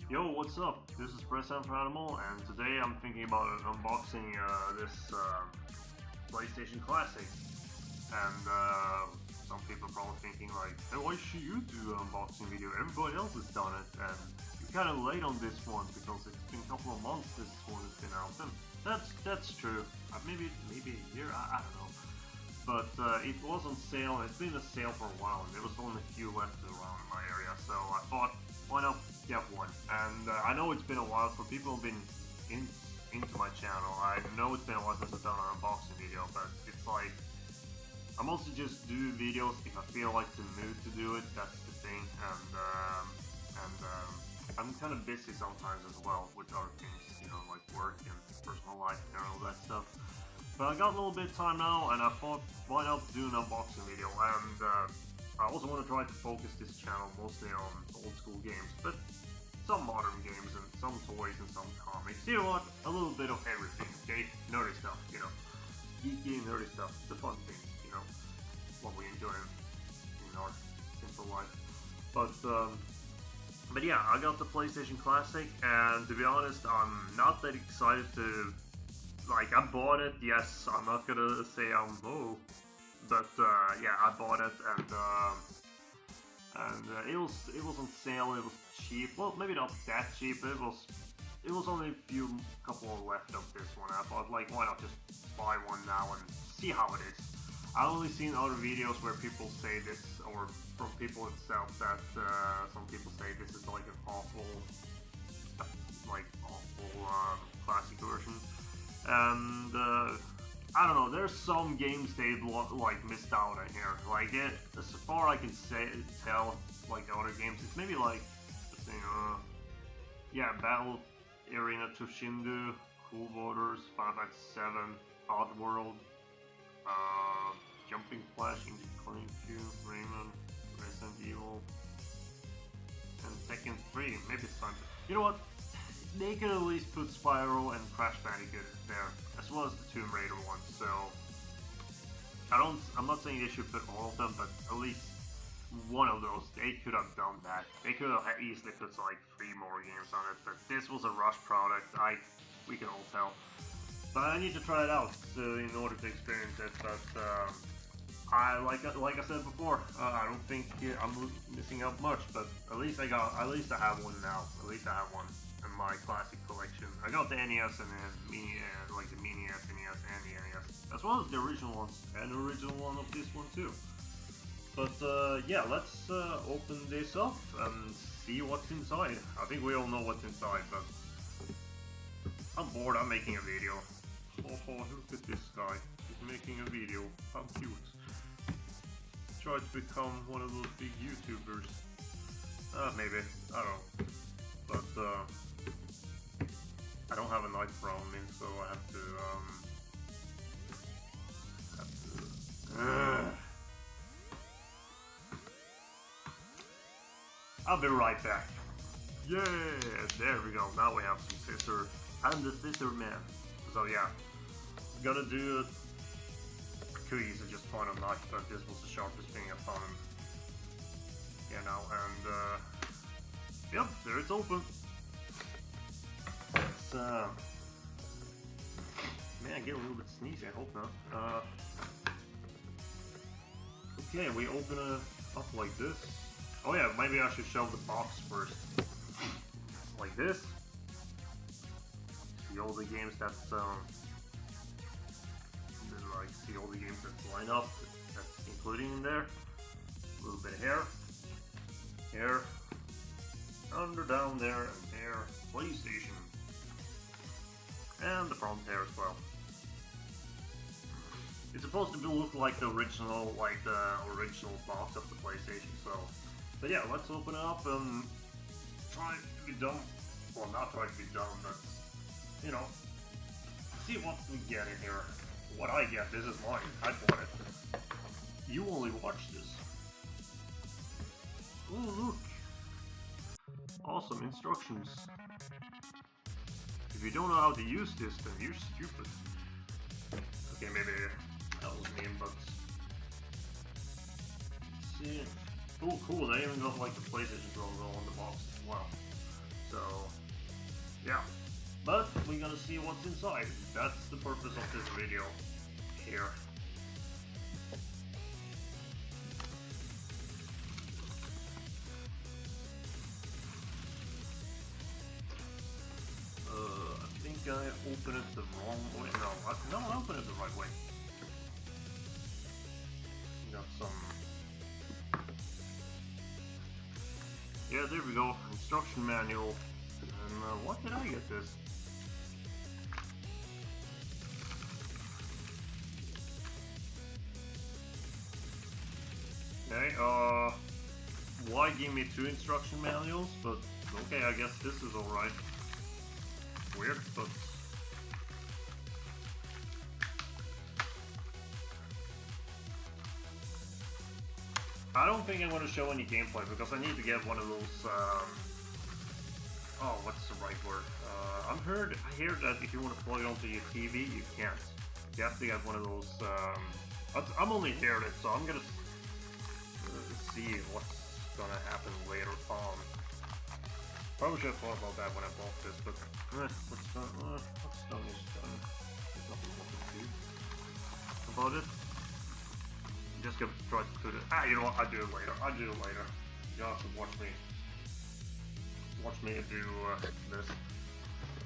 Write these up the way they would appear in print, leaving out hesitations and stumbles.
Yo, what's up? This is Present for Animal, and today I'm thinking about unboxing this PlayStation Classic. And some people are probably thinking like, hey, why should you do an unboxing video? Everybody else has done it, and you're kind of late on this one because it's been a couple of months this one has been out. And that's true. Maybe a year. I don't know. But it was on sale, and it's been a sale for a while, and there was only a few left around in my area, so I thought, why not get one? And I know it's been a while for people who've been into my channel. I know it's been a while since I've done an unboxing video, but it's like, I mostly just do videos if I feel like the mood to do it, that's the thing, and I'm kind of busy sometimes as well with other things, you know, like work and personal life and all that stuff. But I got a little bit of time now, and I thought, why not do an unboxing video? And I also want to try to focus this channel mostly on old school games, but some modern games and some toys and some comics. You know what? A little bit of everything, okay? Nerdy stuff, you know. Geeky, nerdy stuff, the fun things, you know. What we enjoy in our simple life. But yeah, I got the PlayStation Classic, and to be honest, I'm not that excited to. Like, I bought it, yes, I'm not gonna say I'm low, but yeah, I bought it, and it was on sale, it was cheap, well, maybe not that cheap, but it was only a couple left of this one. I thought, like, why not just buy one now and see how it is. I've only seen other videos where people say this, or from people itself, that some people say this is like an awful classic version. And I don't know, there's some games they've like missed out on here. Like, as far I can tell, like the other games, it's maybe like, let's see, yeah, Battle Arena Toshindu, Cool Waters, 5x7, Oddworld, Jumping Flash, Into Clean Q, Rayman, Resident Evil, and Tekken 3. Maybe it's time to, you know what? They could at least put Spyro and Crash Bandicoot there, as well as the Tomb Raider ones. So I'm not saying they should put all of them, but at least one of those. They could have done that. They could have easily put like 3 more games on it. But this was a rush product. We can all tell. But I need to try it out in order to experience it. But like I said before, I don't think I'm missing out much. But at least I have one now. At least I have one in my classic collection. I got the NES and the like the mini SNES and the NES, as well as the original ones, and the original one of this one too. But yeah, let's open this up and see what's inside. I think we all know what's inside, but I'm bored. I'm making a video. Oh, look at this guy. He's making a video. How cute. Try to become one of those big YouTubers. Maybe. I don't know. But I don't have a knife around me, so I have to I'll be right back. Yeah, there we go. Now we have some scissor and the scissor man. So yeah, I'm gonna do it. Too easy, just find a knife, but this was the sharpest thing I found. Yeah, now, and yep, there it's open. Let's man, I get a little bit sneezy, I hope not. Okay, we open it up like this. Oh yeah, maybe I should show the box first. Like this. See all the games that's see all the games that's lined up, that's including in there. A little bit of hair, under, down there, and there, PlayStation, and the front there as well. It's supposed to look like the original, box of the PlayStation. So, but yeah, let's open it up and try to be dumb. Well, not try to be dumb, but you know, see what we get in here. What I get, this is mine. I bought it. You only watch this. Oh, look. Awesome instructions. If you don't know how to use this, then you're stupid. Okay, maybe that was mean, but... Let's see. Oh, cool. They even got like the PlayStation logo on the box. Wow. So, yeah. But we're gonna see what's inside. That's the purpose of this video here. I think I opened it the wrong way. No, I opened it the right way. Got some. Yeah, there we go. Instruction manual. And what did I get this? Okay, why give me 2 instruction manuals? But okay, I guess this is alright. Weird, but I don't think I'm going to show any gameplay because I need to get one of those. Oh, what's the right word? I hear that if you want to plug it onto your TV, you can't. You have to get one of those. I'm only hearing it, so I'm gonna see what's gonna happen later on. Probably should have thought about that when I bought this, but what's done is done. There's nothing more to do about it. I'm just gonna try to put it. You know what? I'll do it later. You have to watch me do this.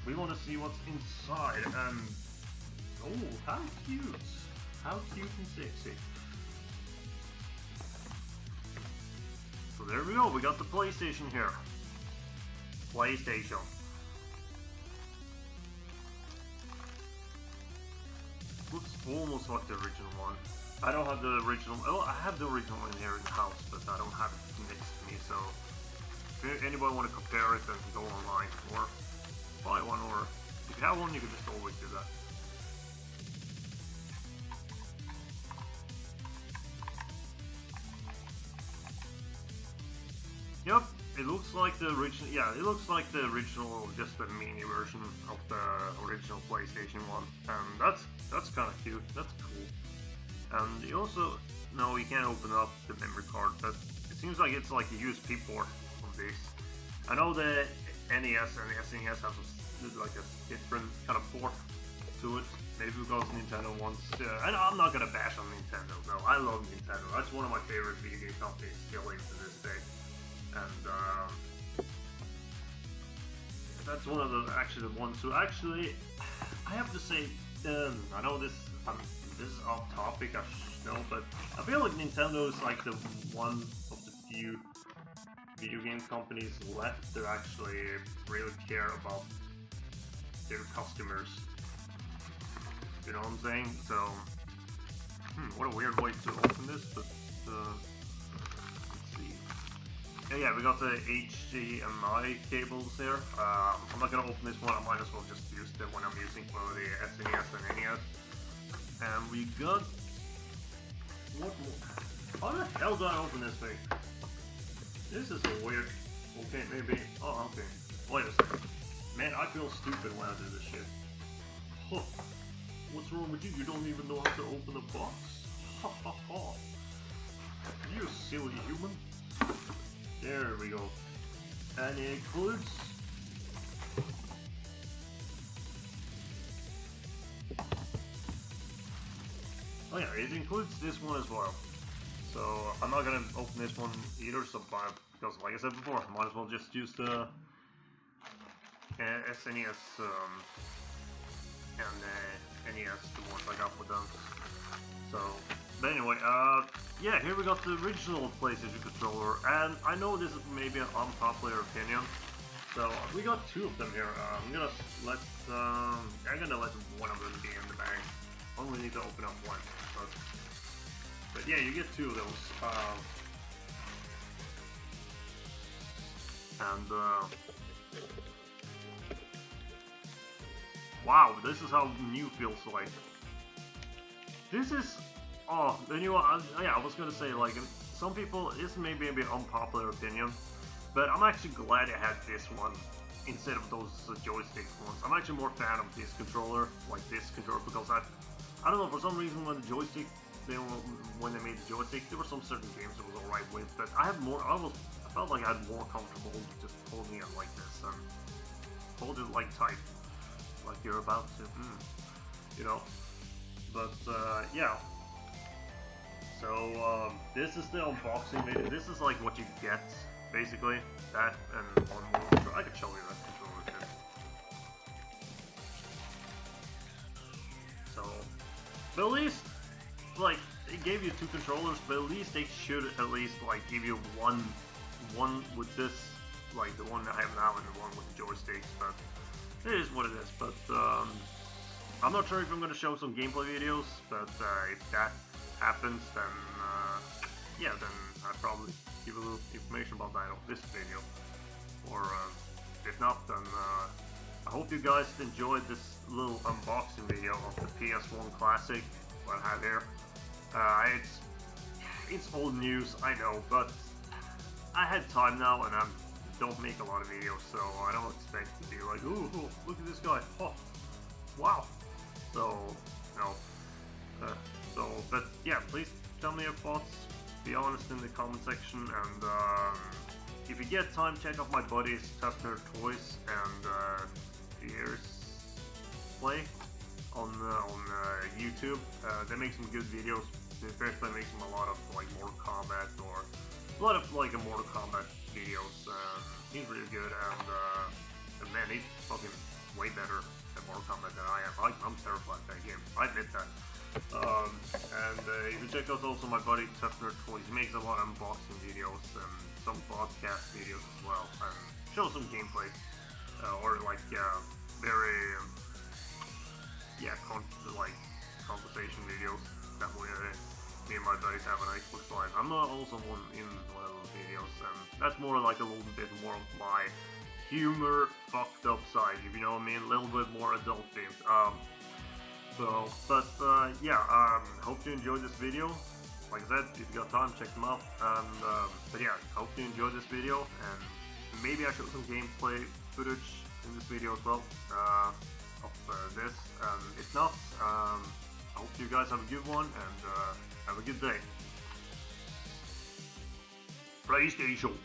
We want to see what's inside, and oh, how cute and sexy. So there we go. We got the PlayStation here. PlayStation. Looks almost like the original one. I don't have the original. Oh, I have the original in here in the house, but I don't have it next to me. So if anybody want to compare it, then go online or buy one. Or if you have one, you can just always do that. Yep, it looks like the original. Yeah, it looks like the original, just the mini version of the original PlayStation 1, and that's kind of cute. That's cool. And you also, no, you can't open up the memory card, but it seems like it's like a USB port of this. I know the NES and the SNES have like a different kind of port to it. Maybe because Nintendo wants. And I'm not gonna bash on Nintendo. No, I love Nintendo. That's one of my favorite video game companies still to this day. And that's one of the ones who actually, I have to say, I know this is off topic, I know, but I feel like Nintendo is like the one of the few video game companies left that actually really care about their customers. You know what I'm saying? So, what a weird way to open this, but yeah, we got the HDMI cables here. I'm not gonna open this one. I might as well just use the one I'm using for the SNES and NES. And we got what more? How the hell do I open this thing? This is a weird. Okay, maybe. Oh, okay. Wait a second. Man, I feel stupid when I do this shit. Huh. What's wrong with you? You don't even know how to open a box? Ha ha ha. You silly human. There we go. And it includes oh yeah, it includes this one as well. So I'm not gonna open this one either, because like I said before, I might as well just use the SNES and the NES, the ones I got with them. So, but anyway, yeah, here we got the original PlayStation controller, and I know this is maybe an unpopular opinion, so we got 2 of them here. I'm gonna let one of them be in the bag. Only need to open up one, but yeah, you get 2 of those. Wow, this is how new feels like. This is, oh, you know what, yeah, I was gonna say, like, some people, this may be a bit unpopular opinion, but I'm actually glad I had this one instead of those joystick ones. I'm actually more fan of this controller, like this controller, because I don't know, for some reason when the joystick, when they made the joystick, there were some certain games that was alright with, but I felt like I'm more comfortable just holding it like this and hold it like tight, like you're about to, you know. But yeah. So this is the unboxing video. This is like what you get, basically. That and one more. I could show you that controller too. So, but at least, like, they gave you 2 controllers, but at least they should at least like give you one with this, like the one I have now and the one with the joysticks. But it is what it is. But I'm not sure if I'm gonna show some gameplay videos. But if that happens, then yeah, then I'll probably give a little information about that on this video. Or if not, then I hope you guys enjoyed this little unboxing video of the PS1 Classic, what I have here. It's old news, I know, but I had time now and I don't make a lot of videos, so I don't expect to be like, ooh, look at this guy, oh, wow. So, you know, but yeah, please tell me your thoughts, be honest in the comment section, and if you get time, check out my buddies Tough Nerd Toys and Here's Play on YouTube. They make some good videos. Especially makes them a lot of like Mortal Kombat or a lot of like a Mortal Kombat videos. He's really good, and man, he's fucking way better at Mortal Kombat than I am. I'm terrified at that game. I admit that. And you can check out also my buddy Tough Nerd Toys. He makes a lot of unboxing videos and some podcast videos as well, and show some gameplay or like very like conversation videos. That way me and my buddies have an Xbox Live. I'm not also in one of those videos, and that's more like a little bit more of my humor fucked up side, if you know what I mean, a little bit more adult themed. Yeah, hope you enjoyed this video. Like I said, if you got time, check them out. But yeah, hope you enjoyed this video, and maybe I show some gameplay footage in this video as well of this. If not, I hope you guys have a good one, and have a good day. PlayStation!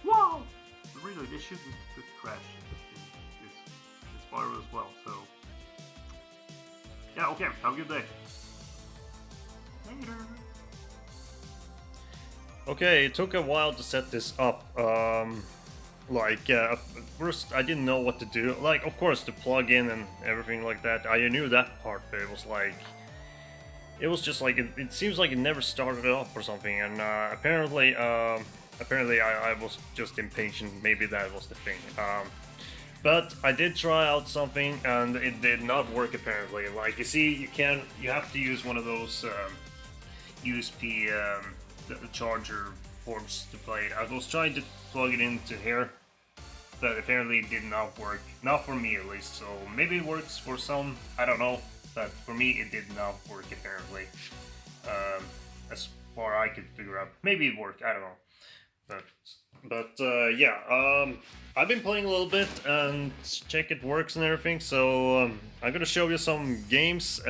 Wow! Really, this shouldn't crash this spiral as well, so... Yeah, okay, have a good day. Later! Okay, it took a while to set this up. At first I didn't know what to do. Like, of course, the plug-in and everything like that. I knew that part, but it was like... It was just like, it seems like it never started off or something, and apparently I was just impatient. Maybe that was the thing. But I did try out something, and it did not work apparently. Like, you see, you have to use one of those USB charger ports to play it. I was trying to plug it into here, but apparently it did not work. Not for me, at least. So maybe it works for some, I don't know. But for me, it did not work, apparently. As far I could figure out. Maybe it worked, I don't know. But yeah, I've been playing a little bit and check it works and everything. So I'm gonna show you some games.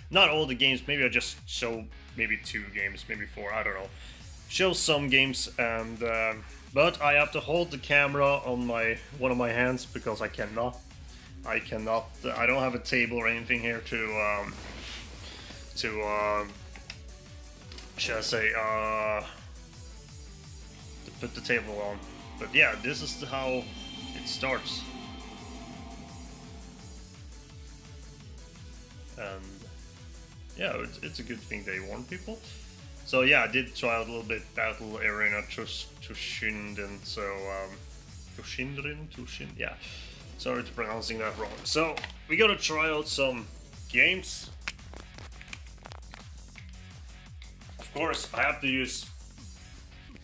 Not all the games, maybe I just show maybe 2 games, maybe 4, I don't know. Show some games, and but I have to hold the camera on one of my hands because I don't have a table or anything here to should I say, to put the table on. But yeah, this is how it starts. And yeah, it's a good thing they warn people. So yeah, I did try out a little bit Battle Arena Tushinden, so Tushin, yeah. Sorry to pronouncing that wrong. So, we gotta try out some games. Of course, I have to use...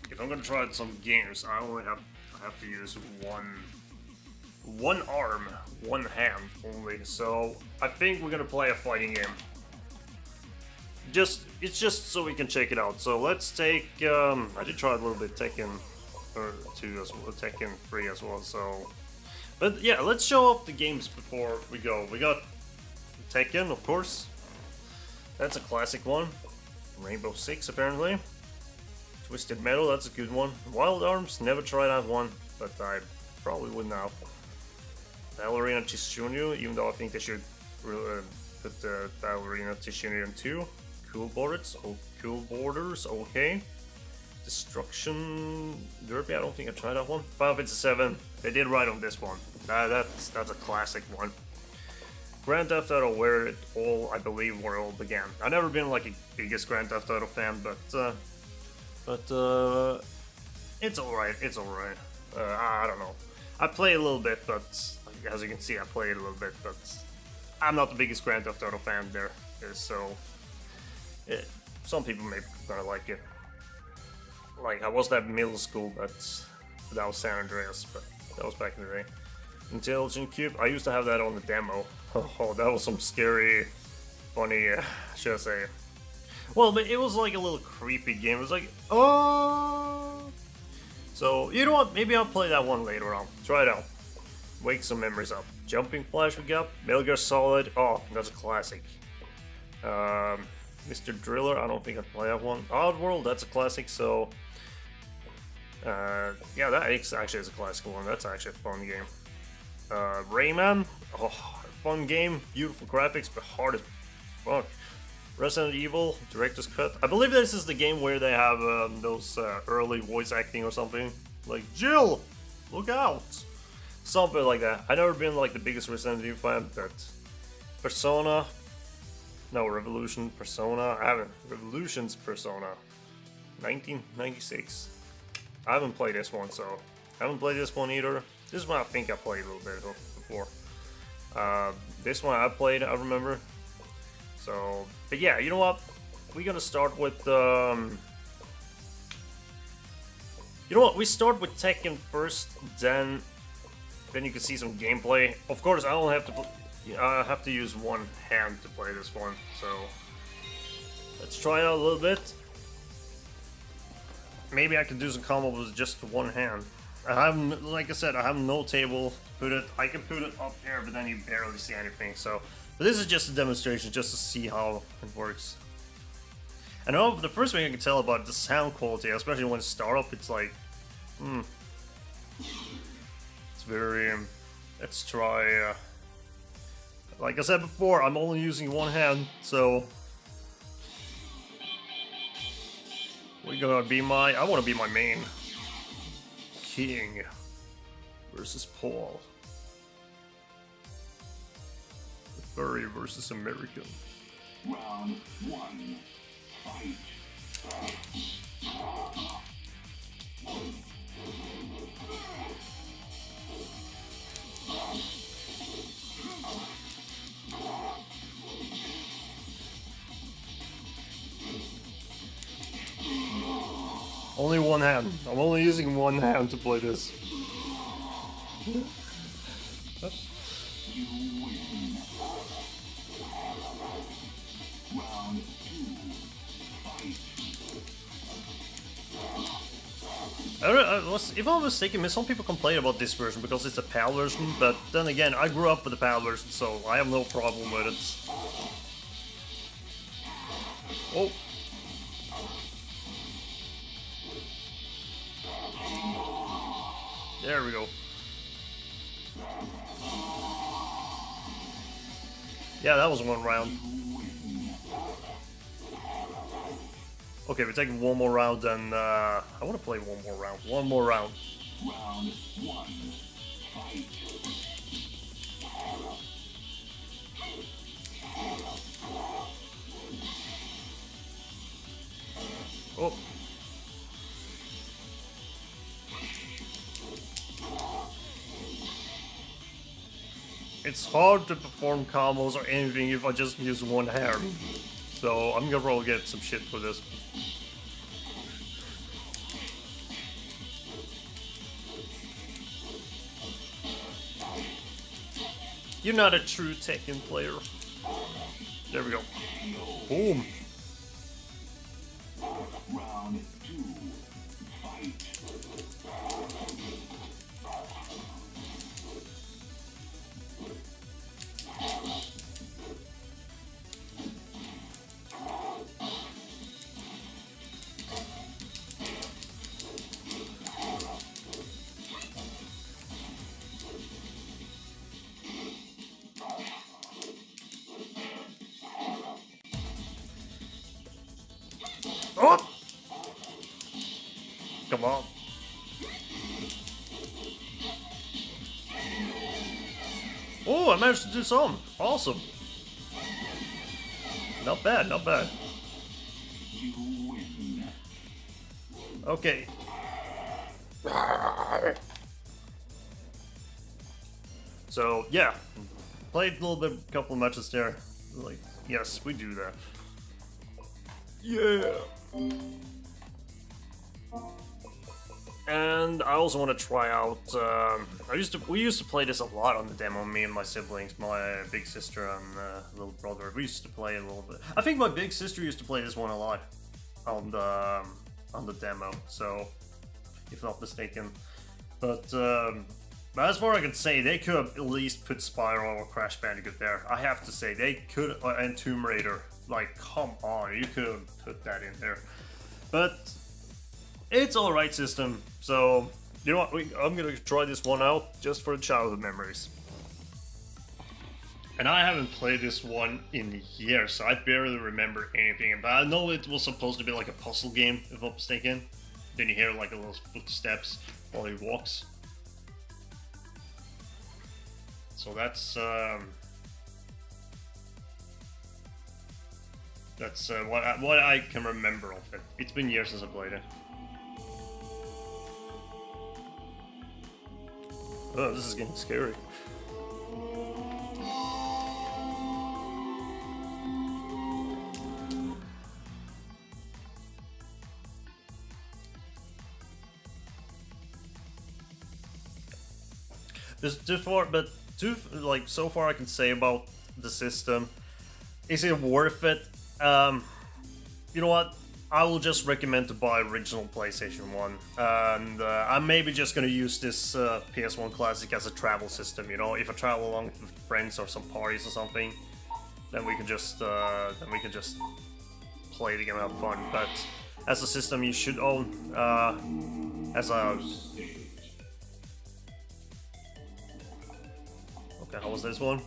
If I'm gonna try out some games, I have to use one arm, one hand only. So, I think we're gonna play a fighting game. It's just so we can check it out. So, let's take... I did try a little bit Tekken 2 as well, Tekken 3 as well, so... But yeah, let's show off the games before we go. We got Tekken, of course. That's a classic one. Rainbow Six, apparently. Twisted Metal, that's a good one. Wild Arms, never tried that one, but I probably would now. Ballerina Chishunyu, even though I think they should put the Ballerina Chishunyu in 2. Cool Borders, okay. Destruction Derby, I don't think I tried that one. Final Fantasy 7, they did right on this one. That's a classic one. Grand Theft Auto, where it all, I believe, where it all began. I've never been like a biggest Grand Theft Auto fan, but it's alright, it's alright. I don't know. I play a little bit, but as you can see, I play it a little bit, but I'm not the biggest Grand Theft Auto fan there, so some people may gonna like it. Like, I was at middle school, but that was San Andreas, but that was back in the day. Intelligent Cube, I used to have that on the demo. Oh, that was some scary, funny, should I say. Well, but it was like a little creepy game. It was like, oh. So, you know what? Maybe I'll play that one later on. Try it out. Wake some memories up. Jumping Flash we got. Metal Gear Solid. Oh, that's a classic. Mr. Driller, I don't think I'd play that one. Oddworld, that's a classic, so... yeah, that actually is a classic one. That's actually a fun game. Rayman, oh, fun game. Beautiful graphics, but hard as fuck. Resident Evil, Director's Cut. I believe this is the game where they have those early voice acting or something. Like, Jill, look out! Something like that. I've never been like the biggest Resident Evil fan, but Persona, no, Revolution, Persona, I haven't, Revolution's Persona, 1996. I haven't played this one, so I haven't played this one either. This one I think I played a little bit before. This one I played, I remember. So, but yeah, you know what? We're gonna start with, you know what? We start with Tekken first, then you can see some gameplay. Of course, I don't have to. I have to use one hand to play this one. So let's try it out a little bit. Maybe I can do some combos with just one hand. I have, like I said, I have no table. I can put it up here, but then you barely see anything. So. But this is just a demonstration, just to see how it works. And the first thing I can tell about the sound quality, especially when it's start up, it's like, it's very. Let's try. Like I said before, I'm only using one hand, so we're gonna be I want to be my main. King versus Paul. Furry versus American. Round 1, fight. Only one hand. I'm only using one hand to play this. Round 2, fight. If I'm mistaken, some people complain about this version because it's a PAL version, but then again, I grew up with the PAL version, so I have no problem with it. Oh. There we go. Yeah, that was one round. Okay, we're taking one more round, and I want to play one more round. One more round. Round 1, fight. Oh. It's hard to perform combos or anything if I just use one hand. So I'm gonna probably get some shit for this. You're not a true Tekken player. There we go. Boom. Round 2, fight. come on. Oh, I managed to do some. Awesome. Not bad, not bad. Okay. So, yeah. Played a little bit, couple of matches there. Like, yes, we do that. Yeah. And I also want to try out. We used to play this a lot on the demo. Me and my siblings, my big sister and little brother. We used to play a little bit. I think my big sister used to play this one a lot on the demo. So, if not mistaken, but as far as I can say, they could have at least put Spyro or Crash Bandicoot there. I have to say they could, and Tomb Raider. Like, come on, you could have put that in there. But it's alright system, so you know what, I'm gonna try this one out just for the childhood memories. And I haven't played this one in years, so I barely remember anything. But I know it was supposed to be like a puzzle game, if I'm mistaken. Then you hear like a little footsteps while he walks. So that's what I can remember of it. It's been years since I played it. Oh, this is getting scary. There's too far, but like so far I can say about the system. Is it worth it? You know what? I will just recommend to buy original PlayStation 1, and I'm maybe just gonna use this PS1 Classic as a travel system. You know, if I travel along with friends or some parties or something, then we can just play the game and have fun. But as a system, you should own as a. Okay, how was this one?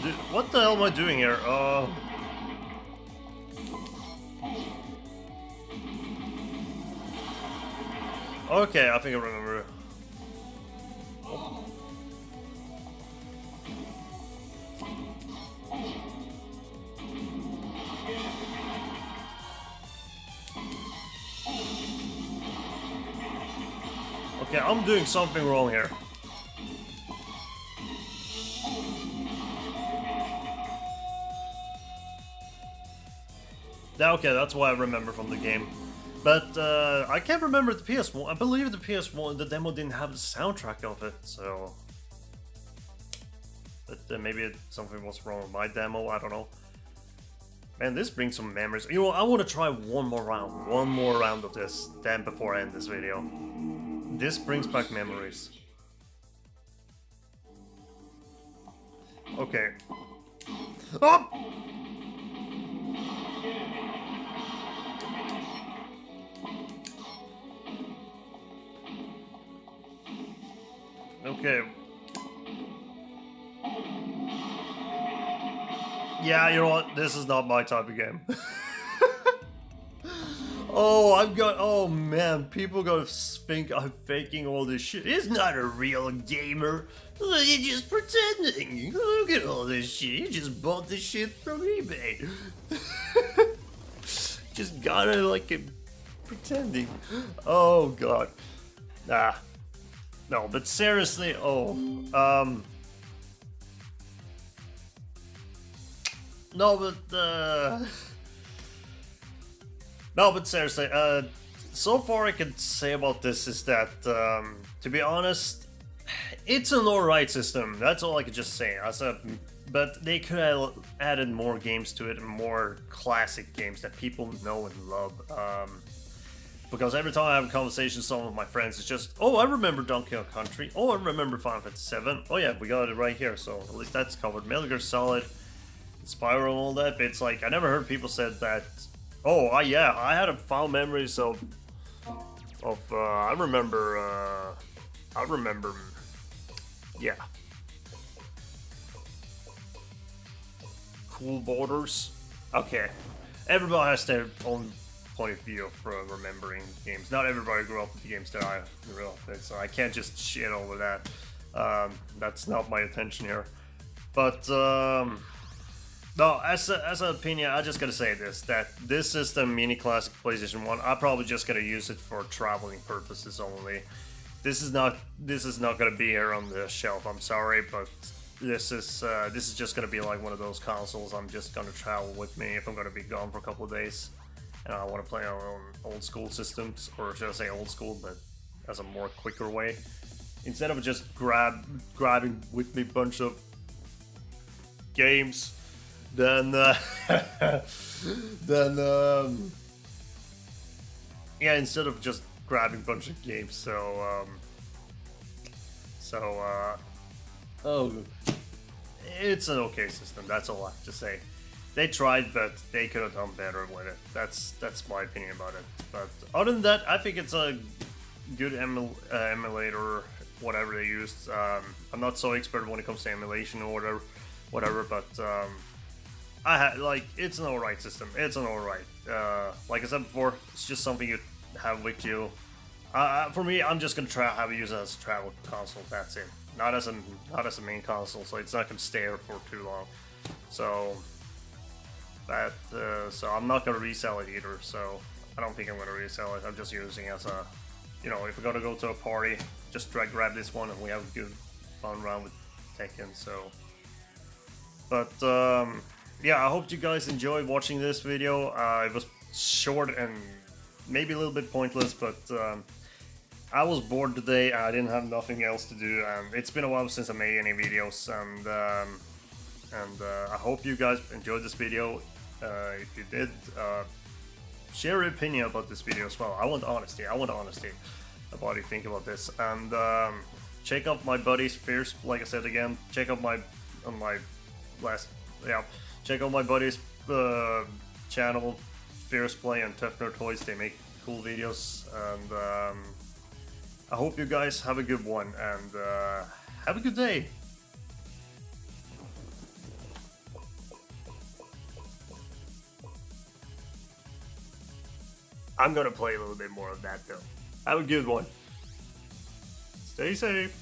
Dude, what the hell am I doing here? Okay, I think I remember. Okay, I'm doing something wrong here. Okay, that's what I remember from the game. But I can't remember the PS1. I believe the PS1, the demo didn't have the soundtrack of it, so... But maybe something was wrong with my demo, I don't know. Man, this brings some memories. You know, I want to try one more round of this, then before I end this video. This brings back memories. Okay. Oh! Okay. Yeah, you know what? This is not my type of game. Oh man, people gonna think I'm faking all this shit. He's not a real gamer. He's just pretending. Look at all this shit. He just bought this shit from eBay. Just got it like pretending. Oh god. Nah. No, but seriously, No, but seriously, so far I can say about this is that, to be honest, it's an alright system. That's all I could just say. But they could have added more games to it, and more classic games that people know and love. Because every time I have a conversation with some of my friends, it's just, oh, I remember Donkey Kong Country. Oh, I remember Final Fantasy VII. Oh yeah, we got it right here, so at least that's covered. Metal Gear Solid, Spyro, and all that. But it's like, I never heard people said that. Oh, yeah, I had a fond memories of I remember, yeah. cool borders. Okay, everybody has their own point of view for remembering games. Not everybody grew up with the games that I grew up with, so I can't just shit over that. That's not my intention here. But no, as an opinion, I just gotta say this: that this system, Mini Classic PlayStation 1, I'm probably just gonna use it for traveling purposes only. This is not gonna be here on the shelf. I'm sorry, but this is just gonna be like one of those consoles I'm just gonna travel with me if I'm gonna be gone for a couple of days, and I want to play on old school systems, or should I say old school, but as a more quicker way, instead of just grabbing with me a bunch of games. Then yeah, instead of just grabbing a bunch of games, oh, it's an okay system. That's all I have to say. They tried, but they could have done better with it. That's my opinion about it. But other than that, I think it's a good emulator, whatever they used. I'm not so expert when it comes to emulation or whatever, but it's an alright system. It's an alright. Like I said before, it's just something you have with you. For me, I'm just gonna have it use it as a travel console. That's it. Not as a main console, so it's not gonna stay there for too long. So so I'm not gonna resell it either. So I don't think I'm gonna resell it. I'm just using it as a, if we're gonna go to a party, just grab this one and we have a good fun round with Tekken. So, but yeah, I hope you guys enjoyed watching this video. It was short and maybe a little bit pointless, but I was bored today. I didn't have nothing else to do, and it's been a while since I made any videos. And I hope you guys enjoyed this video. If you did, share your opinion about this video as well. I want honesty. I want honesty about what you think about this. And check out my buddies Fierce. Like I said again, check out check out my buddies' channel, Fierce Play and Tough Nerd Toys. They make cool videos, and I hope you guys have a good one, and have a good day. I'm gonna play a little bit more of that though. Have a good one. Stay safe.